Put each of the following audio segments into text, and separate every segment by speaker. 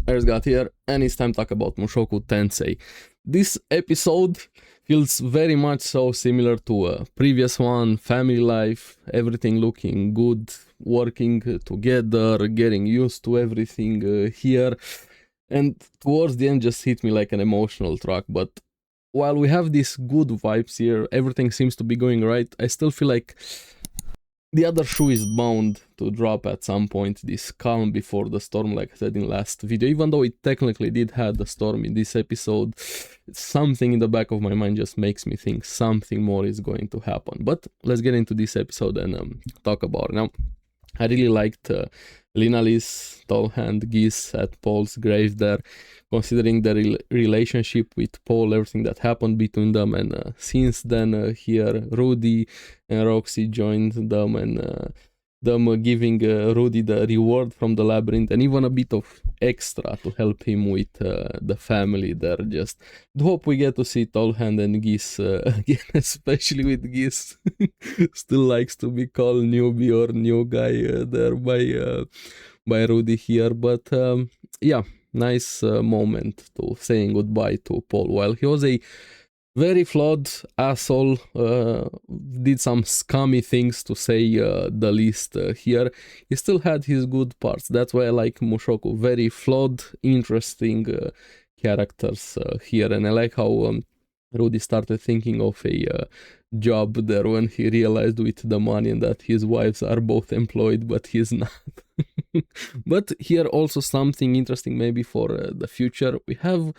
Speaker 1: Got here, and it's time to talk about Mushoku Tensei. This episode feels very much so similar to a previous one, family life, everything looking good, working together, getting used to everything here, and towards the end just hit me like an emotional track. But while we have these good vibes here, everything seems to be going right, I still feel like the other shoe is bound to drop at some point, this calm before the storm, like I said in last video. Even though it technically did have the storm in this episode, something in the back of my mind just makes me think something more is going to happen. But let's get into this episode and talk about it. Now, I really liked Linali's tall hand geese at Paul's grave there, considering the relationship with Paul, everything that happened between them, and since then here Rudy and Roxy joined them, and them giving Rudy the reward from the labyrinth and even a bit of extra to help him with the family there. Just hope we get to see Tall Hand and Geese again, especially with Geese still likes to be called newbie or new guy there by Rudy here. But yeah, nice moment to saying goodbye to Paul. While he was a very flawed asshole, did some scummy things to say the least here, he still had his good parts. That's why I like Mushoku. Very flawed, interesting characters here, and I like how Rudy started thinking of a job there when he realized with the money and that his wives are both employed, but he's not. But here also something interesting maybe for the future. We have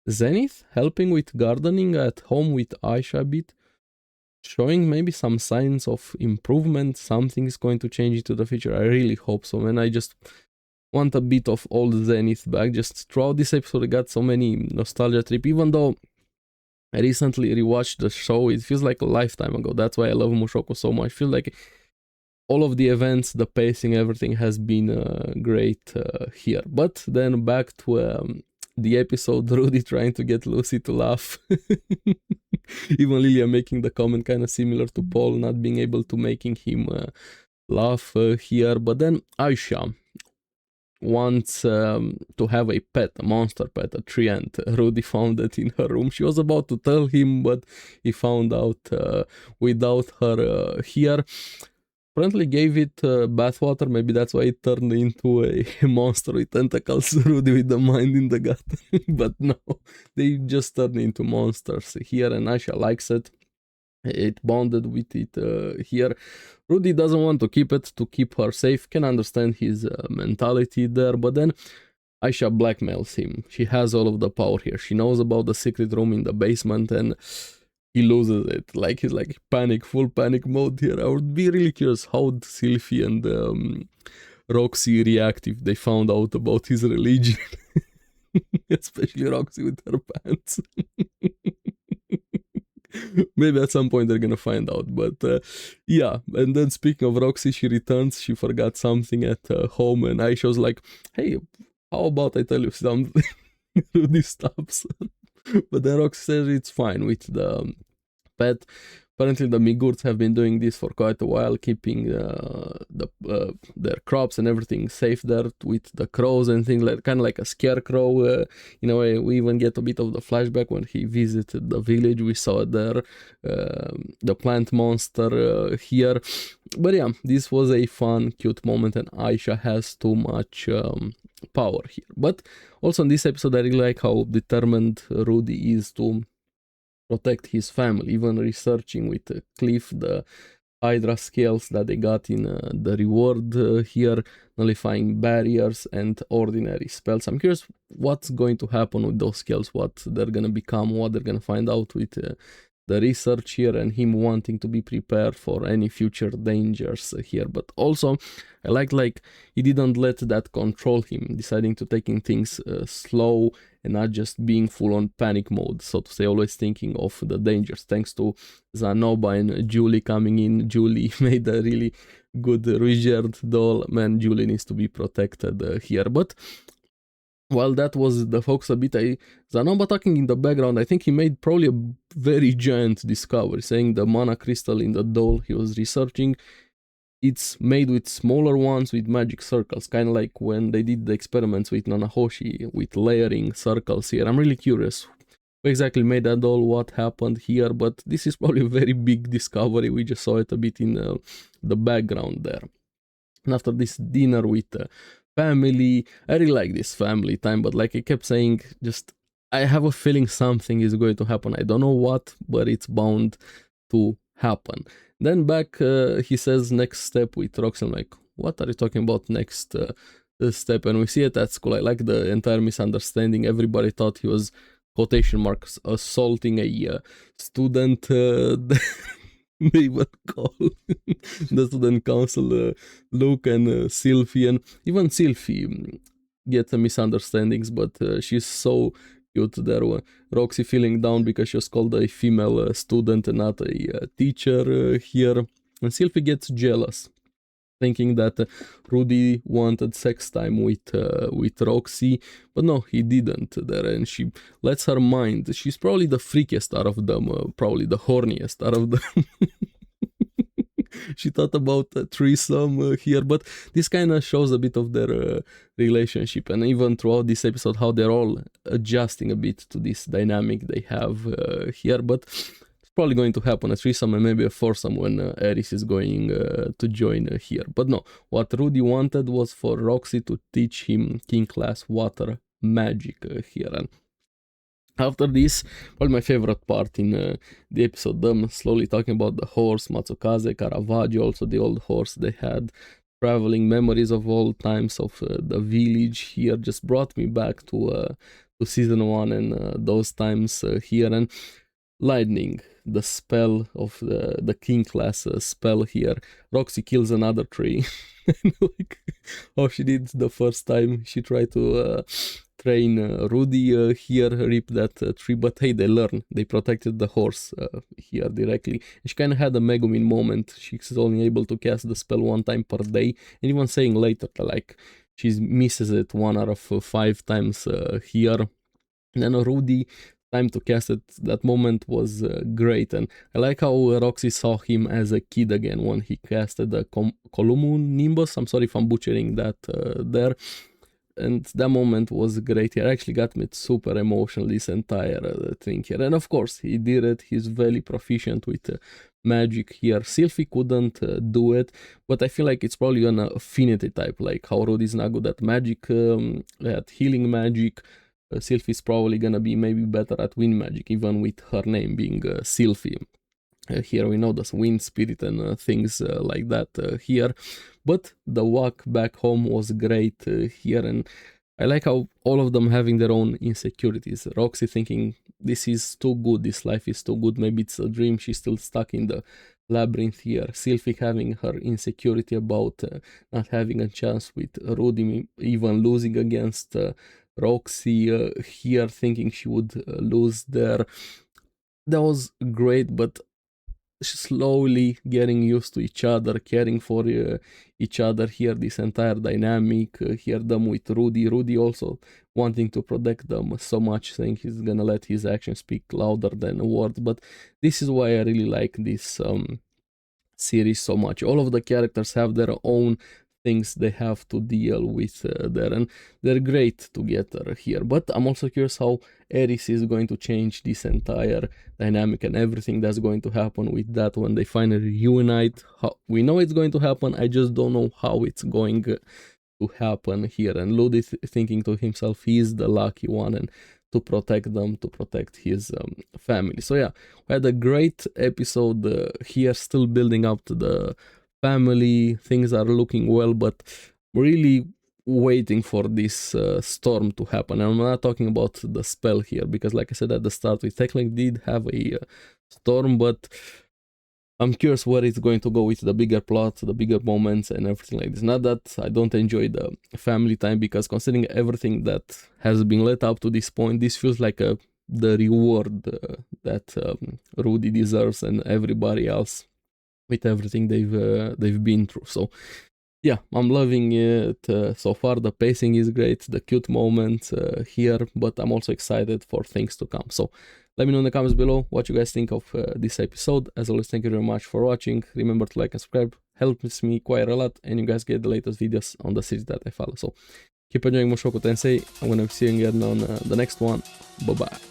Speaker 1: Zenith helping with gardening at home with Aisha a bit, showing maybe some signs of improvement. Something is going to change into the future. I really hope so, and I just want a bit of old Zenith back. Just throughout this episode I got so many nostalgia trip, even though I recently rewatched the show. It feels like a lifetime ago. That's why I love Mushoku so much. I feel like all of the events, the pacing, everything has been great here. But then back to the episode, Rudy trying to get Lucy to laugh. Even Lilia making the comment kind of similar to Paul, not being able to making him laugh here. But then Aisha wants to have a pet, a monster pet, a tree ant. Rudy found it in her room. She was about to tell him, but he found out without her here. Apparently gave it bathwater, maybe that's why it turned into a monster with tentacles, Rudy with the mind in the gut. But no, they just turned into monsters here, and Aisha likes it. It bonded with it here. Rudy doesn't want to keep it to keep her safe, can understand his mentality there, but then Aisha blackmails him. She has all of the power here. She knows about the secret room in the basement, and he loses it. Like he's like panic, full panic mode here. I would be really curious how Sylvie and Roxy react if they found out about his religion. Especially Roxy with her pants. Maybe at some point they're gonna find out, but yeah. And then speaking of Roxy, she returns. She forgot something at home, and Aisha was like, "Hey, how about I tell you something?" Rudy stops her. But then Roxy says it's fine with the pet. Apparently the Migurts have been doing this for quite a while, keeping their crops and everything safe there with the crows and things like, kind of like a scarecrow. In a way, we even get a bit of the flashback when he visited the village. We saw there the plant monster here. But yeah, this was a fun, cute moment, and Aisha has too much power here. But also in this episode, I really like how determined Rudy is to protect his family, even researching with Cliff the Hydra scales that they got in the reward here, nullifying barriers and ordinary spells. I'm curious what's going to happen with those skills, what they're gonna become, what they're gonna find out with the research here, and him wanting to be prepared for any future dangers here. But also I like he didn't let that control him, deciding to taking things slow and not just being full on panic mode, so to say, always thinking of the dangers. Thanks to Zanoba and Julie coming in. Julie made a really good Richard doll. Man, Julie needs to be protected here. But while that was the focus a bit, Zanoba talking in the background, I think he made probably a very giant discovery, saying the mana crystal in the doll he was researching it's made with smaller ones with magic circles, kind of like when they did the experiments with Nanahoshi with layering circles here. I'm really curious who exactly made that doll, what happened here, but this is probably a very big discovery. We just saw it a bit in the background there. And after this dinner with family, I really like this family time, but like I kept saying, just I have a feeling something is going to happen. I don't know what, but it's bound to happen. Then back, he says next step with Roxy. I'm like, what are you talking about next step? And we see it at school. I like the entire misunderstanding. Everybody thought he was, quotation marks, assaulting a student. They even call the student council Luke and Sylvie, and even Sylvie gets misunderstandings, but she's so cute there. Roxy feeling down because she was called a female student and not a teacher here, and Sylvie gets jealous, thinking that Rudy wanted sex time with Roxy, but no, he didn't there, and she lets her mind. She's probably the freakiest out of them, probably the horniest out of them. She thought about a threesome here, but this kind of shows a bit of their relationship, and even throughout this episode, how they're all adjusting a bit to this dynamic they have here, but it's probably going to happen, a threesome and maybe a foursome when Aris is going to join here. But no, what Rudy wanted was for Roxy to teach him King Class water magic here, and after this, probably my favorite part in the episode, them slowly talking about the horse, Matsukaze, Caravaggio, also the old horse they had, traveling memories of old times of the village here, just brought me back to season 1 and those times here, and lightning, the spell of the King Class spell here. Roxy kills another tree, like how she did the first time she tried to train Rudy here, rip that tree, but hey, they learn. They protected the horse here directly. And she kind of had a Megumin moment. She's only able to cast the spell 1 time per day, and even saying later, like, she misses it 1 out of 5 times here. And then Rudy, time to cast it, that moment was great, and I like how Roxy saw him as a kid again when he casted the Columu Nimbus. I'm sorry if I'm butchering that there. And that moment was great here. Actually got me super emotional, this entire thing here. And of course, he did it. He's very proficient with magic here. Sylvie couldn't do it, but I feel like it's probably an affinity type, like how Rudy's not good at magic, at healing magic. Sylvie's probably gonna be maybe better at wind magic, even with her name being Sylvie. Here we know the wind spirit and things like that here, but the walk back home was great here, and I like how all of them having their own insecurities. Roxy thinking this is too good, this life is too good, maybe it's a dream, she's still stuck in the labyrinth here. Sylvie having her insecurity about not having a chance with Rudy, even losing against Roxy here, thinking she would lose there. That was great, but slowly getting used to each other, caring for each other here, this entire dynamic here, them with Rudy also wanting to protect them so much, saying he's gonna let his actions speak louder than words. But this is why I really like this series so much. All of the characters have their own things they have to deal with there, and they're great together here. But I'm also curious how Aris is going to change this entire dynamic and everything that's going to happen with that when they finally reunite. We know it's going to happen, I just don't know how it's going to happen here. And Ludi thinking to himself, he's the lucky one, and to protect them, to protect his family. So yeah, we had a great episode here, still building up to the family. Things are looking well, but really waiting for this storm to happen. And I'm not talking about the spell here, because like I said at the start, we technically did have a storm, but I'm curious where it's going to go with the bigger plot, the bigger moments and everything like this. Not that I don't enjoy the family time, because considering everything that has been led up to this point, this feels like the reward that Rudy deserves and everybody else with everything they've been through. So yeah, I'm loving it so far. The pacing is great, the cute moments here, but I'm also excited for things to come. So let me know in the comments below what you guys think of this episode. As always, thank you very much for watching. Remember to like and subscribe. helps me quite a lot, and you guys get the latest videos on the series that I follow. So keep enjoying Mushoku Tensei. I'm gonna see you again on the next one. Bye bye.